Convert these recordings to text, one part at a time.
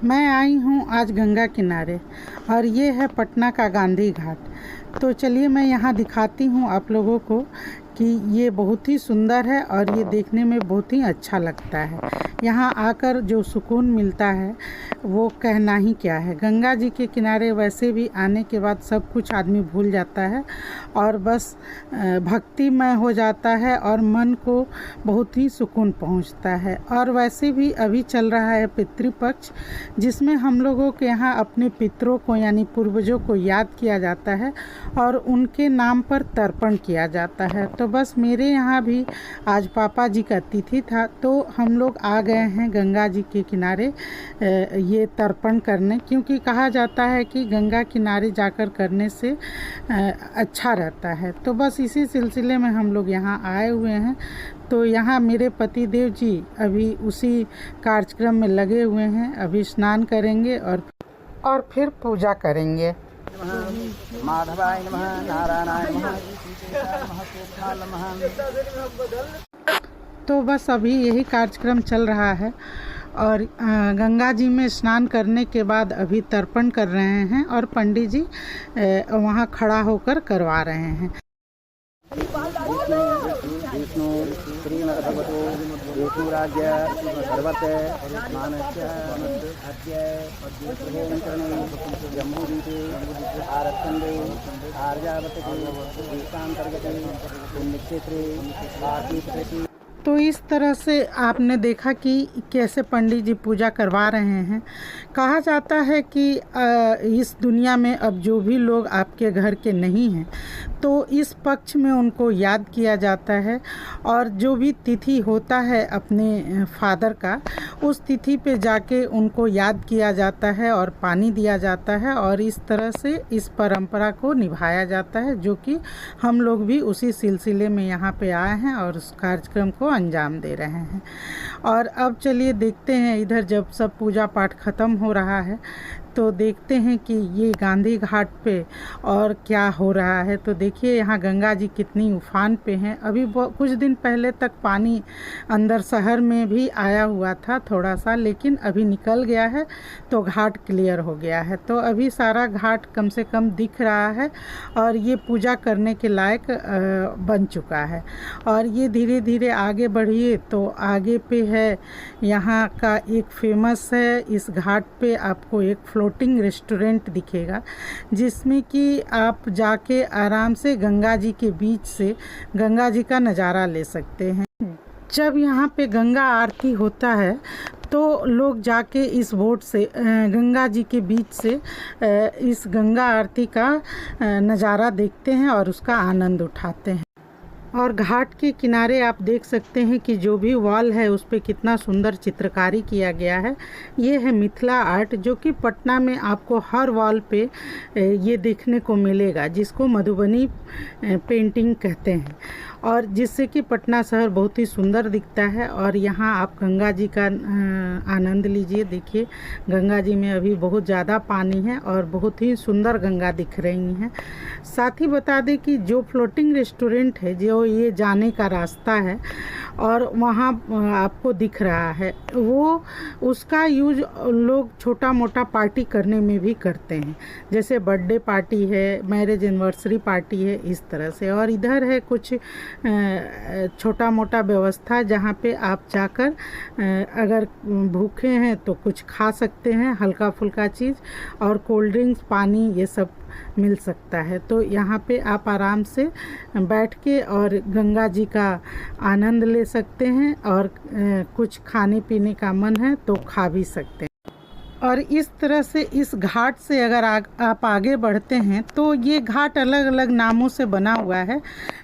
मैं आई हूँ आज गंगा किनारे और ये है पटना का गांधी घाट। तो चलिए मैं यहाँ दिखाती हूँ आप लोगों को कि ये बहुत ही सुंदर है और ये देखने में बहुत ही अच्छा लगता है। यहाँ आकर जो सुकून मिलता है वो कहना ही क्या है। गंगा जी के किनारे वैसे भी आने के बाद सब कुछ आदमी भूल जाता है और बस भक्तिमय हो जाता है और मन को बहुत ही सुकून पहुँचता है। और वैसे भी अभी चल रहा है पितृपक्ष, जिसमें हम लोगों के यहाँ अपने पितरों को यानी पूर्वजों को याद किया जाता है और उनके नाम पर तर्पण किया जाता है। तो बस मेरे यहाँ भी आज पापा जी का तिथि था, तो हम लोग आ गए हैं गंगा जी के किनारे ये तर्पण करने, क्योंकि कहा जाता है कि गंगा किनारे जाकर करने से अच्छा रहता है। तो बस इसी सिलसिले में हम लोग यहाँ आए हुए हैं। तो यहाँ मेरे पति देव जी अभी उसी कार्यक्रम में लगे हुए हैं। अभी स्नान करेंगे और फिर पूजा करेंगे। माधवाय नमः, नारायणाय नमः, नमः। तो बस अभी यही कार्यक्रम चल रहा है और गंगा जी में स्नान करने के बाद अभी तर्पण कर रहे हैं और पंडित जी वहाँ खड़ा होकर करवा रहे हैं। विष्णु श्रीमद्भगवतो विष्णुराज्य सर्वत्र मानस्य अद्य जम्बूद्वीपे आरक्षन्दे आर्यावर्तके देशान्तर्गते पुण्यक्षेत्रे पार्थिवप्रति। तो इस तरह से आपने देखा कि कैसे पंडित जी पूजा करवा रहे हैं। कहा जाता है कि इस दुनिया में अब जो भी लोग आपके घर के नहीं हैं तो इस पक्ष में उनको याद किया जाता है और जो भी तिथि होता है अपने फादर का, उस तिथि पे जाके उनको याद किया जाता है और पानी दिया जाता है और इस तरह से इस परंपरा को निभाया जाता है, जो कि हम लोग भी उसी सिलसिले में यहाँ पे आए हैं और उस कार्यक्रम को अंजाम दे रहे हैं। और अब चलिए देखते हैं, इधर जब सब पूजा पाठ ख़त्म हो रहा है तो देखते हैं कि ये गांधी घाट पे और क्या हो रहा है। तो देखिए यहाँ गंगा जी कितनी उफान पे हैं। अभी कुछ दिन पहले तक पानी अंदर शहर में भी आया हुआ था थोड़ा सा, लेकिन अभी निकल गया है तो घाट क्लियर हो गया है। तो अभी सारा घाट कम से कम दिख रहा है और ये पूजा करने के लायक बन चुका है। और ये धीरे धीरे आगे बढ़िए तो आगे पे है यहाँ का एक फेमस है, इस घाट पे आपको एक फ्लोटिंग रेस्टोरेंट दिखेगा, जिसमें कि आप जाके आराम से गंगा जी के बीच से गंगा जी का नज़ारा ले सकते हैं। जब यहाँ पे गंगा आरती होता है तो लोग जाके इस बोट से गंगा जी के बीच से इस गंगा आरती का नज़ारा देखते हैं और उसका आनंद उठाते हैं। और घाट के किनारे आप देख सकते हैं कि जो भी वॉल है उस पे कितना सुंदर चित्रकारी किया गया है। ये है मिथिला आर्ट, जो कि पटना में आपको हर वॉल पे ये देखने को मिलेगा, जिसको मधुबनी पेंटिंग कहते हैं, और जिससे कि पटना शहर बहुत ही सुंदर दिखता है। और यहाँ आप गंगा जी का आनंद लीजिए। देखिए गंगा जी में अभी बहुत ज़्यादा पानी है और बहुत ही सुंदर गंगा दिख रही हैं। साथ ही बता दें कि जो फ्लोटिंग रेस्टोरेंट है, जो ये जाने का रास्ता है और वहाँ आपको दिख रहा है, वो उसका यूज लोग छोटा मोटा पार्टी करने में भी करते हैं, जैसे बर्थडे पार्टी है, मैरिज एनिवर्सरी पार्टी है, इस तरह से। और इधर है कुछ छोटा मोटा व्यवस्था जहाँ पे आप जाकर अगर भूखे हैं तो कुछ खा सकते हैं, हल्का फुल्का चीज़, और कोल्ड ड्रिंक्स, पानी, ये सब मिल सकता है। तो यहाँ पे आप आराम से बैठ के और गंगा जी का आनंद ले सकते हैं और कुछ खाने पीने का मन है तो खा भी सकते हैं। और इस तरह से इस घाट से अगर आप आगे बढ़ते हैं तो ये घाट अलग अलग नामों से बना हुआ है,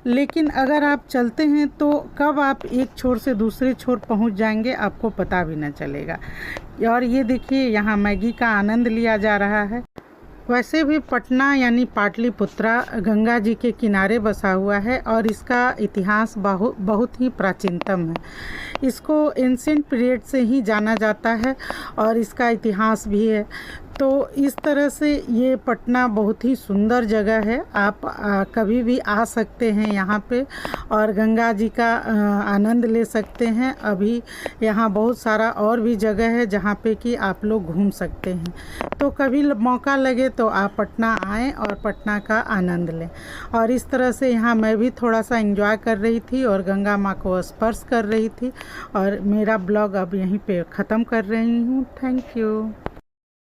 लेकिन अगर आप चलते हैं तो कब आप एक छोर से दूसरे छोर पहुंच जाएंगे आपको पता भी न चलेगा। और ये देखिए यहाँ मैगी का आनंद लिया जा रहा है। वैसे भी पटना यानी पाटलिपुत्रा गंगा जी के किनारे बसा हुआ है और इसका इतिहास बहुत ही प्राचीनतम है। इसको एंशिएंट पीरियड से ही जाना जाता है और इसका इतिहास भी है। तो इस तरह से ये पटना बहुत ही सुंदर जगह है। आप कभी भी आ सकते हैं यहाँ पे और गंगा जी का आनंद ले सकते हैं। अभी यहाँ बहुत सारा और भी जगह है जहाँ पे कि आप लोग घूम सकते हैं। तो कभी मौका लगे तो आप पटना आएँ और पटना का आनंद लें। और इस तरह से यहाँ मैं भी थोड़ा सा एंजॉय कर रही थी और गंगा माँ को स्पर्श कर रही थी। और मेरा ब्लॉग अब यहीं पे ख़त्म कर रही हूँ। Thank you.